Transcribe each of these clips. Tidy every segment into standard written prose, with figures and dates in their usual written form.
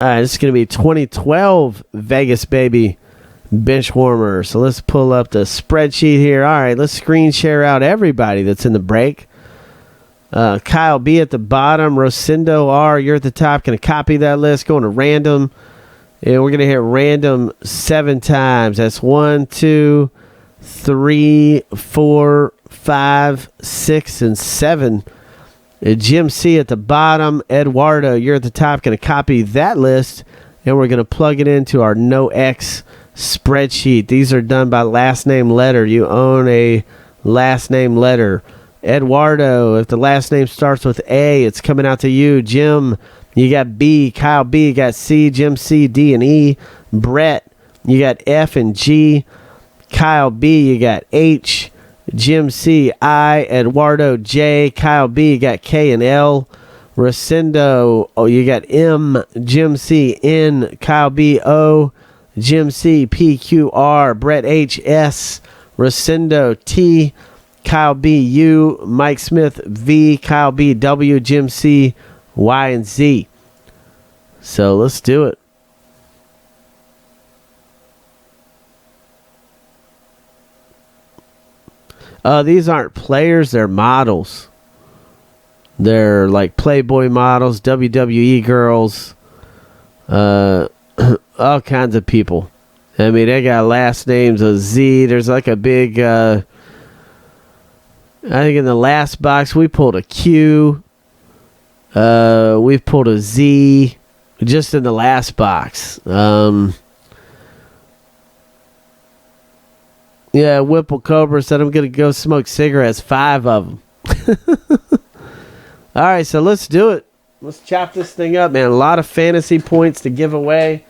All right, this is going to be 2012 Vegas, baby, Benchwarmer. So let's pull up the spreadsheet here. All right, let's screen share out everybody that's in the break. Kyle B at the bottom. Rosendo R, you're at the top. Going to copy that list. Going to random. And we're going to hit random 7 times. That's 1, 2, 3, 4, 5, 6, and 7. Jim C at the bottom. Eduardo, you're at the top. Going to copy that list, and we're going to plug it into our No X spreadsheet. These are done by last name letter. You own a last name letter. Eduardo, if the last name starts with A, it's coming out to you. Jim, you got B. Kyle B, you got C. Jim C, D, and E. Brett, you got F and G. Kyle B, you got H. Jim C, I. Eduardo, J. Kyle B, you got K and L. Rosendo, oh, you got M. Jim C, N. Kyle B, O. Jim C, P, Q, R. Brett H, S. Rosendo, T. Kyle B, U. Mike Smith, V. Kyle B, W. Jim C, Y, and Z. So let's do it. These aren't players, they're models. They're like Playboy models, WWE girls, all kinds of people. I mean, they got last names of Z. There's like a big, I think in the last box we pulled a Q. We've pulled a Z just in the last box. Yeah, Whipple Cobra said I'm going to go smoke cigarettes, 5 of them. All right, so let's do it. Let's chop this thing up, man. A lot of fantasy points to give away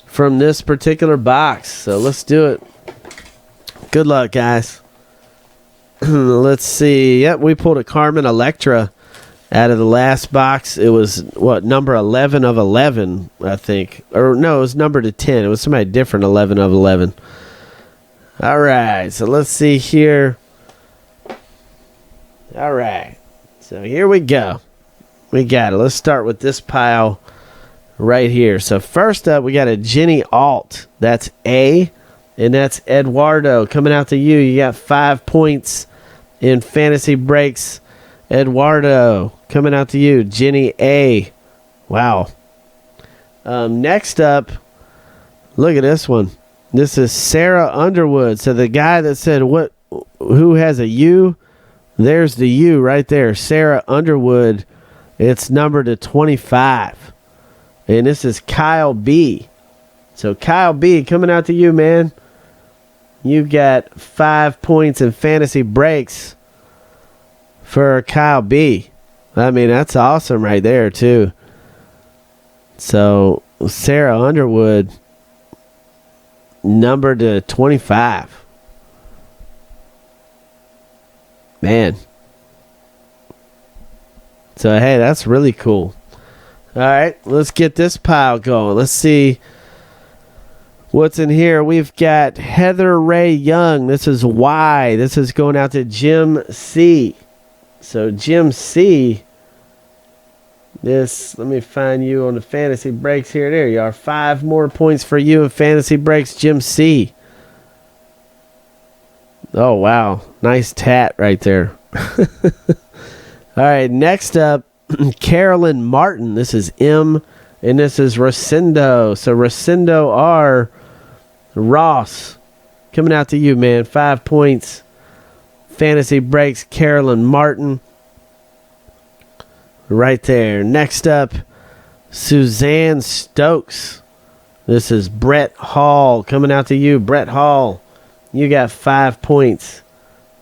from this particular box. So let's do it. Good luck, guys. Let's see. Yep, we pulled a Carmen Electra out of the last box. It was, number 11 of 11, I think. Or no, it was numbered to 10. It was somebody different, 11 of 11. All right, so let's see here. All right, so here we go. We got it. Let's start with this pile right here. So first up, we got a Jenny Alt. That's A, and that's Eduardo. Coming out to you. You got 5 points in fantasy breaks. Eduardo, coming out to you. Jenny A. Wow. Next up, look at this one. This is Sarah Underwood. So the guy that said who has a U, there's the U right there. Sarah Underwood. It's numbered to 25. And this is Kyle B. So Kyle B, coming out to you, man. You got 5 points in fantasy breaks for Kyle B. I mean, that's awesome right there, too. So Sarah Underwood, numbered to 25. Man. So, hey, that's really cool. All right, let's get this pile going. Let's see what's in here. We've got Heather Ray Young. This is Y. This is going out to Jim C. So, Jim C. Let me find you on the fantasy breaks here. There you are. 5 more points for you in fantasy breaks, Jim C. Oh, wow. Nice tat right there. All right, next up, Carolyn Martin. This is M, and this is Rosendo. So Rosendo R. Ross, coming out to you, man. 5 points. Fantasy breaks, Carolyn Martin. Right there. Next up, Suzanne Stokes. This is Brett Hall, coming out to you. Brett Hall, you got 5 points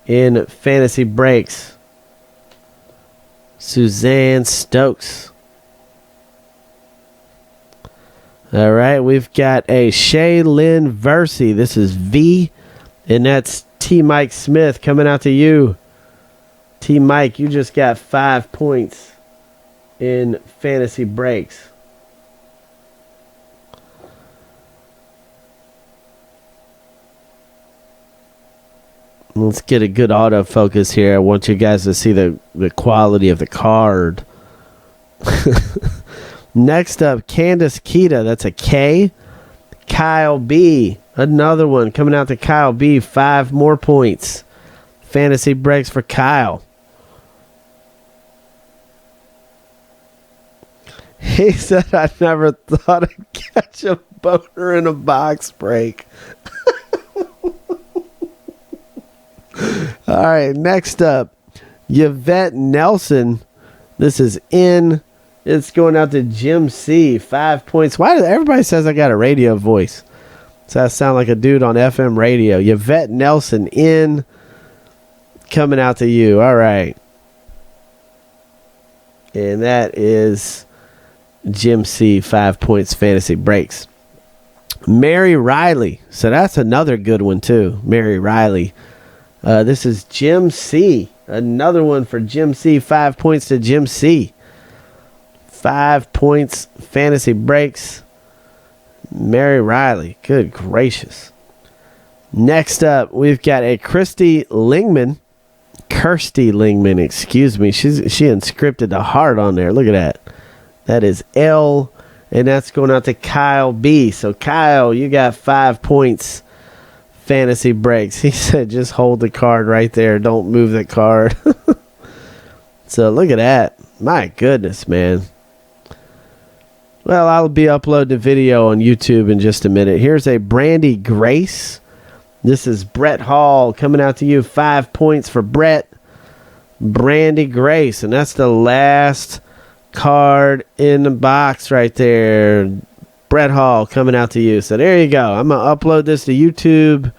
in fantasy breaks. Suzanne Stokes. All right, we've got a Shaylin Versey. This is V, and that's T. Mike Smith coming out to you. T. Mike, you just got 5 points in fantasy breaks. Let's get a good autofocus here. I want you guys to see the quality of the card. Next up, Candace Keita. That's a K. Kyle B. Another one coming out to Kyle B. 5 more points. Fantasy breaks for Kyle. He said, I never thought I'd catch a boner in a box break. All right, next up, Yvette Nelson. This is in. It's going out to Jim C. 5 points. Why does everybody says I got a radio voice? So I sound like a dude on FM radio. Yvette Nelson in. Coming out to you. All right. And that is Jim C. 5 points fantasy breaks. Mary Riley. So that's another good one too. Mary Riley. This is Jim C. Another one for Jim C. 5 points to Jim C. 5 points fantasy breaks. Mary Riley. Good gracious. Next up, we've got a Kirsty Lingman, excuse me. She inscripted the heart on there. Look at that. That is L, and that's going out to Kyle B. So, Kyle, you got 5 points fantasy breaks. He said just hold the card right there. Don't move the card. So, look at that. My goodness, man. Well, I'll be uploading the video on YouTube in just a minute. Here's a Brandy Grace. This is Brett Hall coming out to you. 5 points for Brett. Brandy Grace. And that's the last card in the box right there. Brett Hall coming out to you. So there you go. I'm going to upload this to YouTube